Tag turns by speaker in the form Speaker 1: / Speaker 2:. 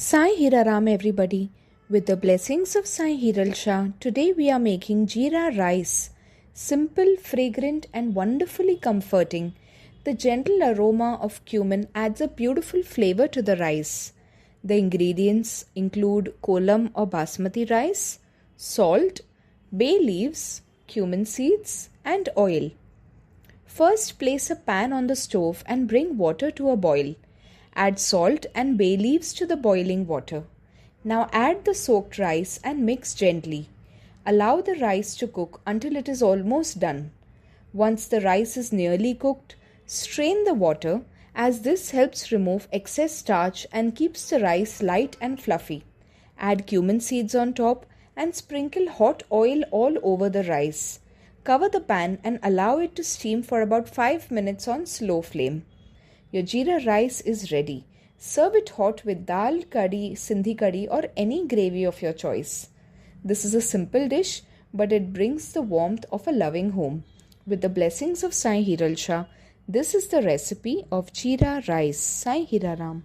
Speaker 1: Sai Hira everybody. With the blessings of Sai Hira, today we are making Jeera Rice. Simple, fragrant and wonderfully comforting. The gentle aroma of cumin adds a beautiful flavor to the rice. The ingredients include kolam or basmati rice, salt, bay leaves, cumin seeds and oil. First, place a pan on the stove and bring water to a boil. Add salt and bay leaves to the boiling water. Now add the soaked rice and mix gently. Allow the rice to cook until it is almost done. Once the rice is nearly cooked, strain the water as this helps remove excess starch and keeps the rice light and fluffy. Add cumin seeds on top and sprinkle hot oil all over the rice. Cover the pan and allow it to steam for about 5 minutes on slow flame. Your Jeera rice is ready. Serve it hot with dal, curry, Sindhi curry or any gravy of your choice. This is a simple dish, but it brings the warmth of a loving home. With the blessings of Sai Hira, this is the recipe of Jeera rice. Sai Hira.